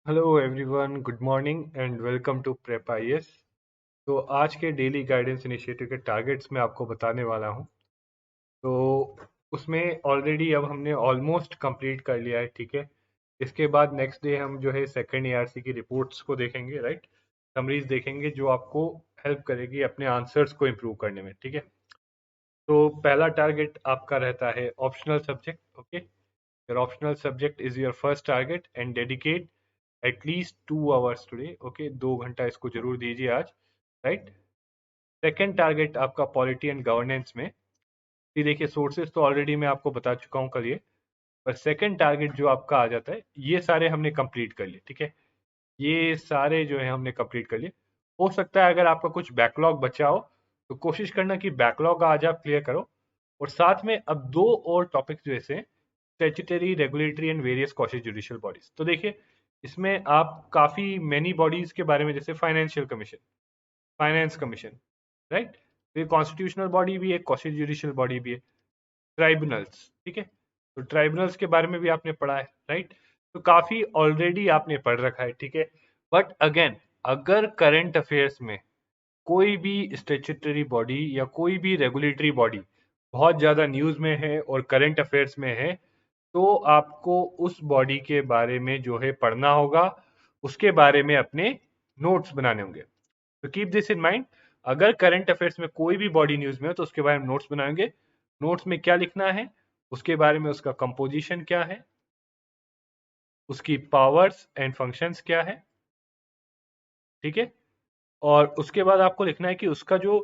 Hello everyone, good morning and welcome to prep IAS. तो आज के डेली गाइडेंस इनिशिएटिव के टारगेट्स मैं आपको बताने वाला हूं। तो उसमें ऑलरेडी अब हमने ऑलमोस्ट कंप्लीट कर लिया है, ठीक है। इसके बाद नेक्स्ट डे हम जो है सेकंड एआरसी की रिपोर्ट्स को देखेंगे, राइट। समरीज देखेंगे जो आपको हेल्प करेगी अपने आंसर्स को इम्प्रूव करने में, ठीक है। तो पहला टारगेट आपका रहता है optional subject, okay. Your optional subject is your first target and dedicate at least 2 hours today, okay. 2 घंटा इसको जरूर दीजिए आज, राइट। सेकेंड टारगेट आपका पॉलिटी एंड गवर्नेंस में, ये देखिए सोर्सेज तो ऑलरेडी मैं आपको बता चुका हूँ कल ये। पर सेकेंड टारगेट जो आपका आ जाता है, ये सारे हमने कंप्लीट कर लिए, ठीक है। ये सारे जो है हमने कंप्लीट कर लिए। हो सकता है अगर आपका कुछ बैकलॉग बचा हो तो कोशिश करना कि बैकलॉग आज आप क्लियर करो। और साथ में अब दो और टॉपिक्स जैसे statutory, regulatory and various quasi judicial bodies. तो देखिए इसमें आप काफी मेनी बॉडीज के बारे में, जैसे financial commission, finance commission, right. तो ये कॉन्स्टिट्यूशनल बॉडी भी है, क्वासी जुडिशियल बॉडी भी है। ट्राइब्यूनल्स, ठीक है। तो ट्राइब्यूनल्स के बारे में भी आपने पढ़ा है, राइट। तो काफी ऑलरेडी आपने पढ़ रखा है, ठीक है। बट अगेन, अगर करंट अफेयर्स में कोई भी स्टेचुटरी बॉडी या कोई भी रेगुलेटरी बॉडी बहुत ज्यादा न्यूज में है और करंट अफेयर्स में है, तो आपको उस बॉडी के बारे में जो है पढ़ना होगा, उसके बारे में अपने नोट्स बनाने होंगे। तो कीप दिस इन माइंड। अगर करंट अफेयर्स में कोई भी बॉडी न्यूज में हो तो उसके बारे में नोट्स बनाएंगे। नोट्स में क्या लिखना है, उसके बारे में उसका कंपोजिशन क्या है, उसकी पावर्स एंड फंक्शंस क्या है, ठीक है। और उसके बाद आपको लिखना है कि उसका जो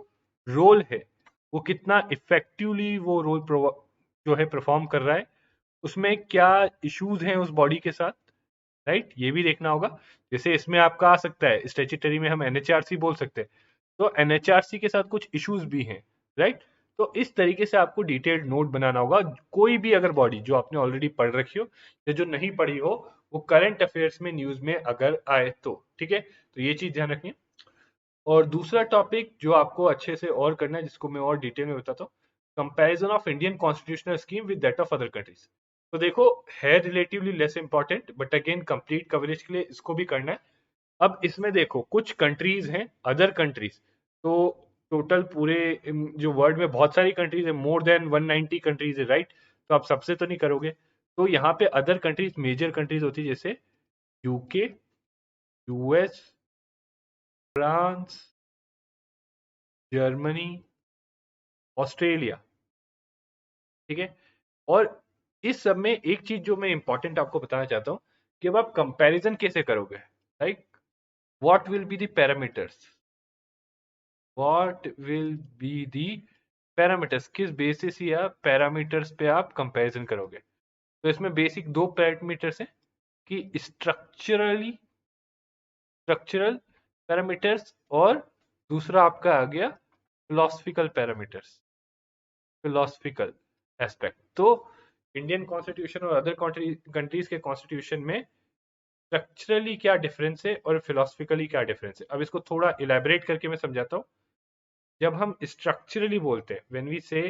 रोल है वो कितना इफेक्टिवली वो रोल जो है परफॉर्म कर रहा है, उसमें क्या इश्यूज हैं उस बॉडी के साथ, राइट। ये भी देखना होगा। जैसे इसमें आपका आ सकता है, स्टेचुटरी में हम एनएचआरसी बोल सकते हैं, तो एनएचआरसी के साथ कुछ इश्यूज भी हैं, राइट। तो इस तरीके से आपको डिटेल्ड नोट बनाना होगा। कोई भी अगर बॉडी जो आपने ऑलरेडी पढ़ रखी हो या जो नहीं पढ़ी हो, वो करंट अफेयर्स में न्यूज में अगर आए तो, ठीक है। तो ये चीज ध्यान रखिए। और दूसरा टॉपिक जो आपको अच्छे से और करना है, जिसको मैं और डिटेल में बताता हूँ, comparison of Indian constitutional scheme with that of other countries. तो देखो, है relatively less important, but again complete coverage के लिए इसको भी करना है। अब इसमें देखो कुछ कंट्रीज हैं, अदर कंट्रीज। तो टोटल पूरे जो वर्ल्ड में बहुत सारी कंट्रीज है, मोर देन 190 कंट्रीज है, राइट। तो आप सबसे तो नहीं करोगे। तो यहाँ पे अदर कंट्रीज, मेजर कंट्रीज होती है जैसे UK, US, France, Germany, Australia, ठीक है। और इस सब में एक चीज जो मैं इंपॉर्टेंट आपको बताना चाहता हूँ कि अब आप कंपैरिजन कैसे करोगे, right. What will be the parameters, what will be the parameters, किस बेसिस या पैरामीटर्स पे आप कंपैरिजन करोगे। तो इसमें बेसिक दो पैरामीटर्स हैं कि स्ट्रक्चरल पैरामीटर्स, और दूसरा आपका आ गया फिलोसफिकल पैरामीटर्स, फिलोसफिकल एस्पेक्ट। तो इंडियन कॉन्स्टिट्यूशन और अदर कंट्रीज के कॉन्स्टिट्यूशन में स्ट्रक्चरली क्या डिफरेंस है और फिलोसफिकली क्या डिफरेंस है, अब इसको थोड़ा इलेबरेट करके मैं समझाता हूँ। जब हम स्ट्रक्चरली बोलते हैं, व्हेन वी से,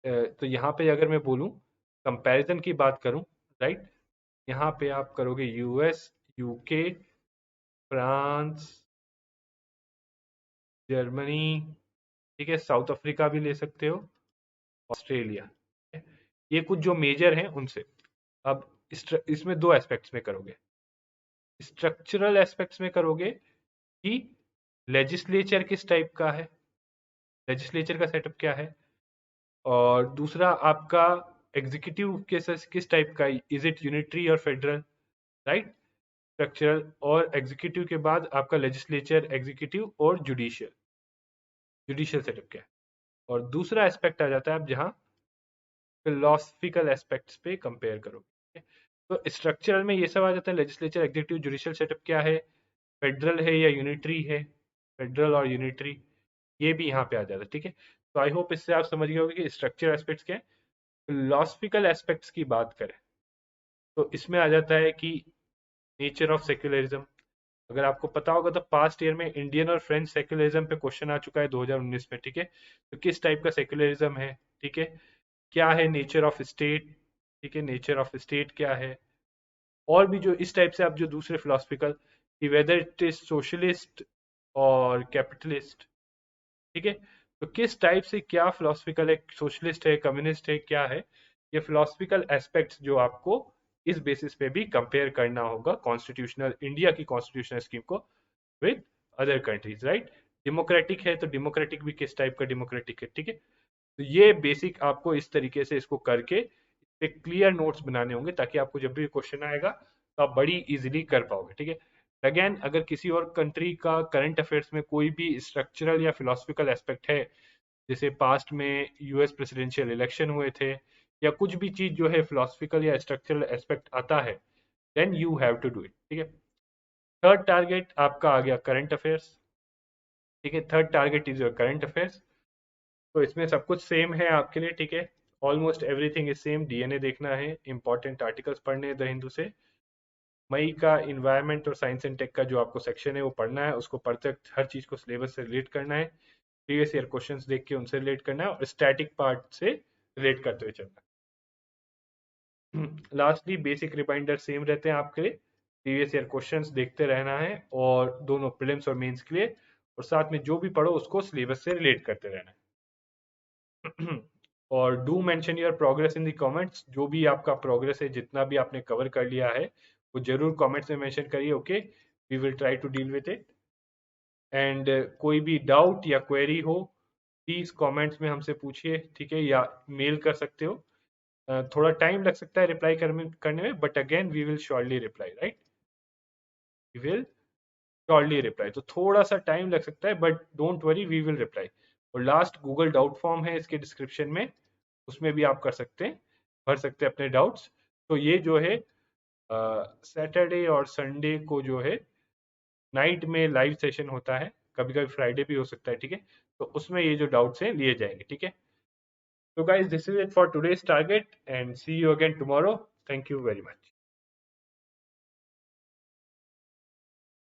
तो यहाँ पे अगर मैं बोलूँ, कंपैरिजन की बात करूँ, राइट। यहाँ पे आप करोगे यूएस, यूके, फ्रांस, जर्मनी, ठीक है। साउथ अफ्रीका भी ले सकते हो, ऑस्ट्रेलिया, ये कुछ जो मेजर हैं उनसे। अब इसमें दो एस्पेक्ट्स में करोगे। स्ट्रक्चरल एस्पेक्ट्स में करोगे कि लेजिस्लेचर किस टाइप का है, लेजिस्लेचर का सेटअप क्या है। और दूसरा आपका एग्जीक्यूटिव किस टाइप का, इज इट यूनिटरी और फेडरल, राइट। स्ट्रक्चरल और एग्जीक्यूटिव के बाद आपका लेजिस्लेचर, एग्जीक्यूटिव और जुडिशियल, जुडिशियल सेटअप क्या है। और दूसरा एस्पेक्ट आ जाता है अब जहाँ फिलोसफिकल एस्पेक्ट्स पे कंपेयर करोगे। तो स्ट्रक्चरल में ये सब आ जाता है, लेजिस्लेचर, एग्जीक्यूटिव, जुडिशियल सेटअप क्या है, फेडरल है या यूनिटरी है, फेडरल और यूनिटरी, ये भी यहाँ पे आ जाता है, ठीक है। तो आई होप इससे आप समझ गए होंगे कि स्ट्रक्चर एस्पेक्ट्स क्या है। फिलोसफिकल एस्पेक्ट्स की बात करें तो इसमें आ जाता है कि नेचर ऑफ सेक्युलरिज्म। अगर आपको पता होगा तो पास्ट ईयर में इंडियन और फ्रेंच सेक्युलरिज्म पे क्वेश्चन आ चुका है 2019 में, ठीक है। तो किस टाइप का सेक्युलरिज्म है, ठीक है। क्या है नेचर ऑफ स्टेट, ठीक है, नेचर ऑफ स्टेट क्या है। और भी जो इस टाइप से आप जो दूसरे फिलोसफिकल कि वेदर इट इज सोशलिस्ट और कैपिटलिस्ट, ठीक है, तो किस टाइप से क्या फिलोसफिकल है, सोशलिस्ट है, कम्युनिस्ट है, क्या है, ये फिलोसफिकल एस्पेक्ट्स जो आपको इस बेसिस पे भी कंपेयर करना होगा कॉन्स्टिट्यूशनल, इंडिया की कॉन्स्टिट्यूशनल स्कीम को with other countries, right. Democratic है तो डेमोक्रेटिक भी किस टाइप का डेमोक्रेटिक है, ठीक है। तो ये बेसिक आपको इस तरीके से इसको करके इस पे क्लियर नोट्स बनाने होंगे ताकि आपको जब भी क्वेश्चन आएगा तो आप बड़ी इजीली कर पाओगे, ठीक है। अगेन अगर किसी और कंट्री का करंट अफेयर्स में कोई भी स्ट्रक्चरल या फिलोसफिकल एस्पेक्ट है, जैसे पास्ट में यूएस प्रेसिडेंशियल इलेक्शन हुए थे, या कुछ भी चीज जो है फिलोसफिकल या स्ट्रक्चरल एस्पेक्ट आता है, then you have to do it, ठीक है। थर्ड टारगेट आपका आ गया करंट अफेयर्स, ठीक है। Third target is your current affairs. तो इसमें सब कुछ सेम है आपके लिए, ठीक है। Almost everything is same. DNA देखना है, इंपॉर्टेंट आर्टिकल्स पढ़ने हैं द हिंदू से। मई का इन्वायरमेंट और साइंस एंड टेक का जो आपको सेक्शन है वो पढ़ना है, उसको पढ़ते वक्त हर चीज को सिलेबस से रिलेट करना है, प्रीवियस ईयर क्वेश्चंस देख के उनसे रिलेट करना है, और स्टैटिक पार्ट से रिलेट करते हुए चलना है। लास्टली बेसिक रिमाइंडर सेम रहते हैं आपके लिए, प्रीवियस ईयर क्वेश्चंस देखते रहना है, और दोनों प्रीलिम्स और मेंस के लिए, और साथ में जो भी पढ़ो उसको सिलेबस से रिलेट करते रहना है। और do mention your progress in the comments, जो भी आपका प्रोग्रेस है, जितना भी आपने कवर कर लिया है वो जरूर कमेंट्स में मेंशन करिए, okay. We will try to deal with it. And कोई भी डाउट या क्वेरी हो प्लीज कमेंट्स में हमसे पूछिए, ठीक है, या मेल कर सकते हो। थोड़ा टाइम लग सकता है रिप्लाई करने में, but again we will surely reply, right. We will surely reply. तो थोड़ा सा टाइम लग सकता है but don't worry, we will reply. और लास्ट गूगल डाउट फॉर्म है इसके डिस्क्रिप्शन में, उसमें भी आप कर सकते हैं, भर सकते हैं अपने डाउट्स। तो ये जो है सैटरडे और संडे को जो है नाइट में लाइव सेशन होता है, कभी कभी फ्राइडे भी हो सकता है, ठीक है। तो उसमें ये जो डाउट्स हैं लिए जाएंगे, ठीक है। तो guys this is it for today's target, and see you again tomorrow. Thank you very much.